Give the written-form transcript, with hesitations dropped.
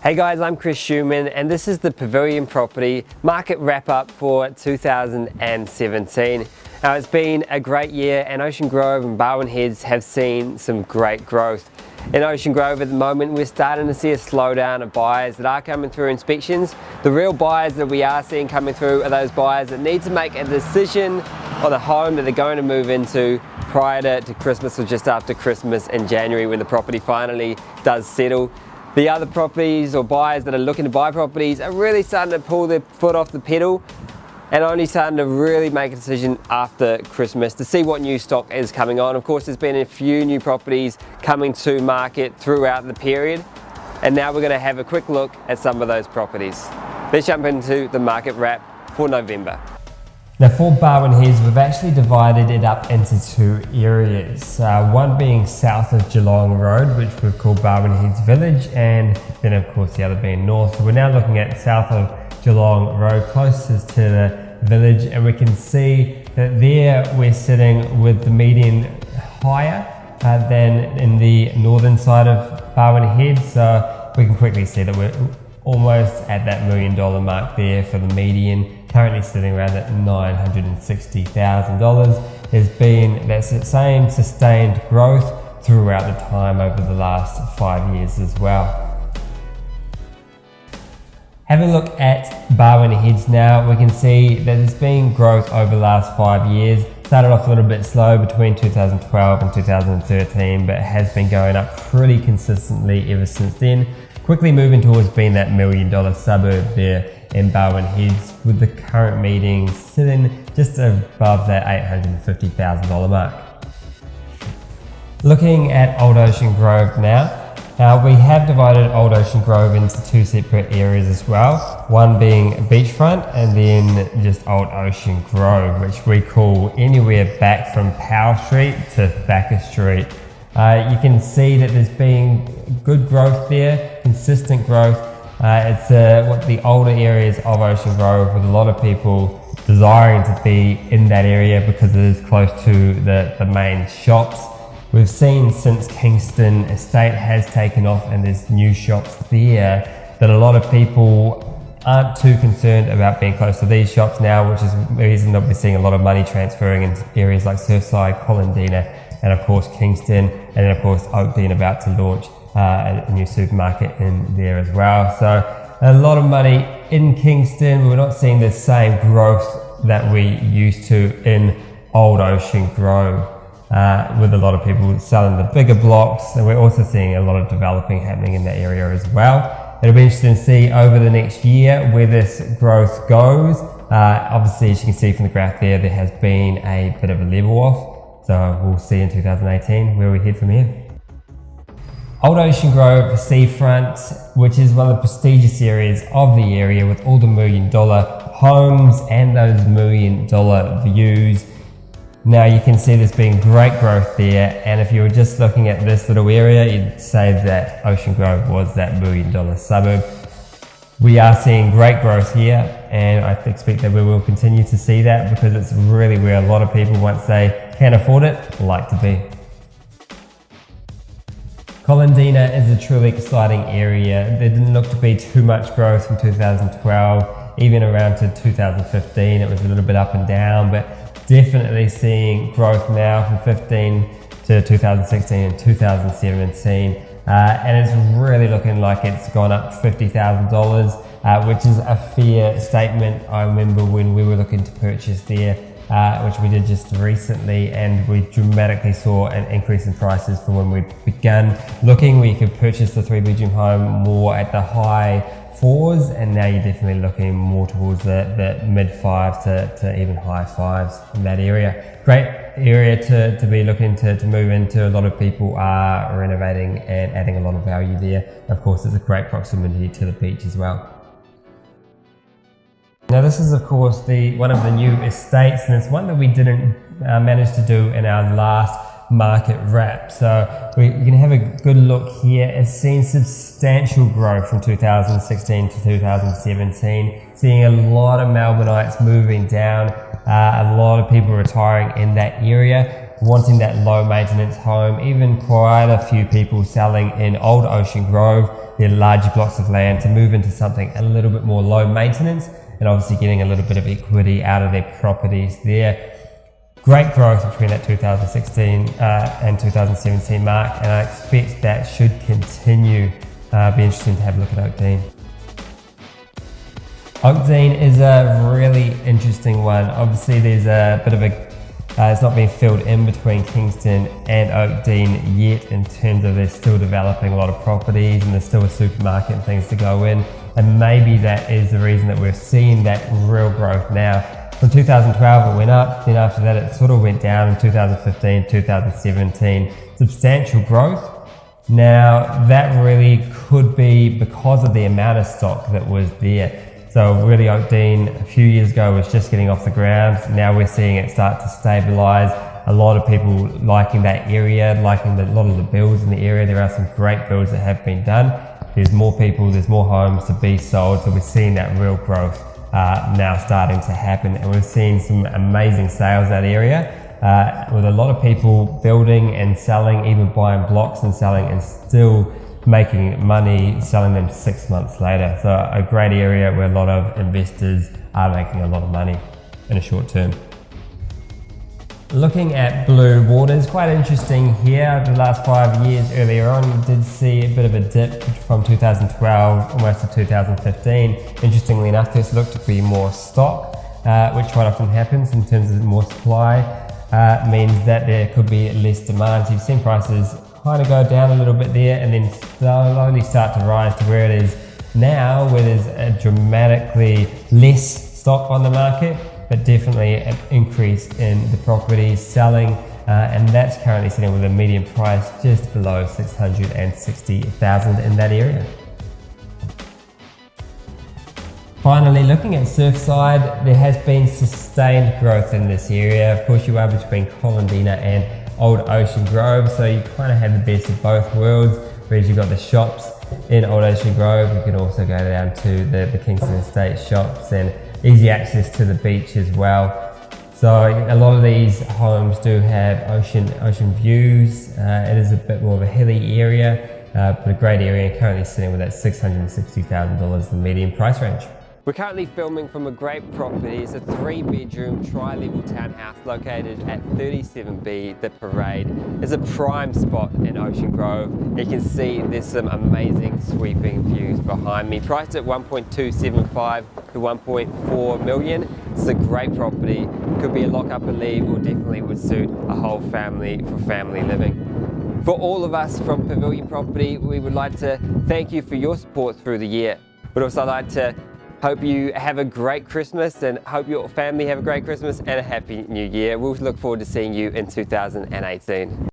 Hey guys, I'm Schumann and this is the Pavilion Property Market Wrap Up for 2017. Now it's been a great year and Ocean Grove and Barwon Heads have seen some great growth. In Ocean Grove at the moment we're starting to see a slowdown of buyers that are coming through inspections. The real buyers that we are seeing coming through are those buyers that need to make a decision on a home that they're going to move into prior to Christmas or just after Christmas in January when the property finally does settle. The other properties or buyers that are looking to buy properties are really starting to pull their foot off the pedal and only starting to really make a decision after Christmas to see what new stock is coming on. Of course, there's been a few new properties coming to market throughout the period, and now we're going to have a quick look at some of those properties. Let's jump into the market wrap for November. Now for Barwon Heads, we've actually divided it up into two areas. One being south of Geelong Road, which we've called Barwon Heads Village, and then of course the other being north. So we're now looking at south of Geelong Road, closest to the village, and we can see that there we're sitting with the median higher than in the northern side of Barwon Heads. So we can quickly see that we're almost at that $1 million mark there for the median. Currently sitting around at $960,000. There's been that same sustained growth throughout the time over the last 5 years as well. Having a look at Barwon Heads now, we can see that there's been growth over the last 5 years. Started off a little bit slow between 2012 and 2013, but has been going up pretty consistently ever since then. Quickly moving towards being that $1 million suburb there in Barwon Heads, with the current median sitting just above that $850,000 mark. Looking at Old Ocean Grove now, we have divided Old Ocean Grove into two separate areas as well, one being beachfront and then just Old Ocean Grove, which we call anywhere back from Powell Street to Thacker Street. You can see that there's been good growth there, consistent growth. It's what the older areas of Ocean Grove, with a lot of people desiring to be in that area because it is close to the main shops. We've seen since Kingston Estate has taken off and there's new shops there, that a lot of people aren't too concerned about being close to these shops now, which is the reason that we're seeing a lot of money transferring into areas like Surfside, Colindina, and of course Kingston, and then of course Oakdean about to launch a new supermarket in there as well. So a lot of money in Kingston. We're not seeing the same growth that we used to in Old Ocean Grove, with a lot of people selling the bigger blocks, and we're also seeing a lot of developing happening in that area as well. It'll be interesting to see over the next year where this growth goes. Obviously, as you can see from the graph there has been a bit of a level off. So we'll see in 2018 where we head from here. Old Ocean Grove Seafront, which is one of the prestigious areas of the area with all the $1 million homes and those $1 million views. Now you can see there's been great growth there, and if you were just looking at this little area, you'd say that Ocean Grove was that $1 million suburb. We are seeing great growth here, and I expect that we will continue to see that because it's really where a lot of people, once they can afford it, like to be. Colindina is a truly exciting area. There didn't look to be too much growth from 2012, even around to 2015. It was a little bit up and down, but definitely seeing growth now from 15 to 2016 and 2017. And it's really looking like it's gone up $50,000, which is a fair statement. I remember when we were looking to purchase there, which we did just recently, and we dramatically saw an increase in prices from when we began looking. We could purchase the 3-bedroom home more at the high fours, and now you're definitely looking more towards the mid fives to even high fives in that area. Great area to be looking to move into. A lot of people are renovating and adding a lot of value there. Of course, it's a great proximity to the beach as well. Now this is of course one of the new estates, and it's one that we didn't manage to do in our last market wrap. So we can have a good look here. It's seen substantial growth from 2016 to 2017, seeing a lot of Melbourneites moving down, a lot of people retiring in that area. wanting that low maintenance home. Even quite a few people selling in Old Ocean Grove, their larger blocks of land, to move into something a little bit more low maintenance and obviously getting a little bit of equity out of their properties there. Great growth between that 2016 and 2017 mark, and I expect that should continue. Be interesting to have a look at Oakdean. Oakdean is a really interesting one. Obviously there's a bit of it's not been filled in between Kingston and Oakdean yet, in terms of they're still developing a lot of properties and there's still a supermarket and things to go in, and maybe that is the reason that we're seeing that real growth now. From 2012 it went up, then after that it sort of went down in 2015, 2017, substantial growth. Now that really could be because of the amount of stock that was there. So really Oakdean a few years ago was just getting off the ground. Now we're seeing it start to stabilise. A lot of people liking that area, liking a lot of the builds in the area. There are some great builds that have been done. There's more people, there's more homes to be sold, so we're seeing that real growth now starting to happen, and we've seen some amazing sales that area with a lot of people building and selling, even buying blocks and selling and still making money selling them 6 months later. So a great area where a lot of investors are making a lot of money in a short term. Looking at Blue Waters, quite interesting here. The last 5 years earlier on, you did see a bit of a dip from 2012 almost to 2015. Interestingly enough, this looked to be more stock, which quite often happens in terms of more supply, means that there could be less demand. So you've seen prices kind of go down a little bit there and then slowly start to rise to where it is now, where there's a dramatically less stock on the market, but definitely an increase in the properties selling, and that's currently sitting with a median price just below 660,000 in that area. Finally, looking at Surfside, there has been sustained growth in this area. Of course, you are between Colandina and Old Ocean Grove, so you kind of have the best of both worlds, whereas you've got the shops in Old Ocean Grove. You can also go down to the Kingston Estate shops and easy access to the beach as well. So a lot of these homes do have ocean views. It is a bit more of a hilly area, but a great area, currently sitting with that $660,000 the median price range. We're currently filming from a great property. It's a 3-bedroom tri-level townhouse located at 37B, The Parade. It's a prime spot in Ocean Grove. You can see there's some amazing sweeping views behind me. Priced at $1.275 to $1.4 million. It's a great property. Could be a lock up and leave, or definitely would suit a whole family for family living. For all of us from Pavilion Property, we would like to thank you for your support through the year. We'd also like to hope you have a great Christmas, and hope your family have a great Christmas and a happy new year. We'll look forward to seeing you in 2018.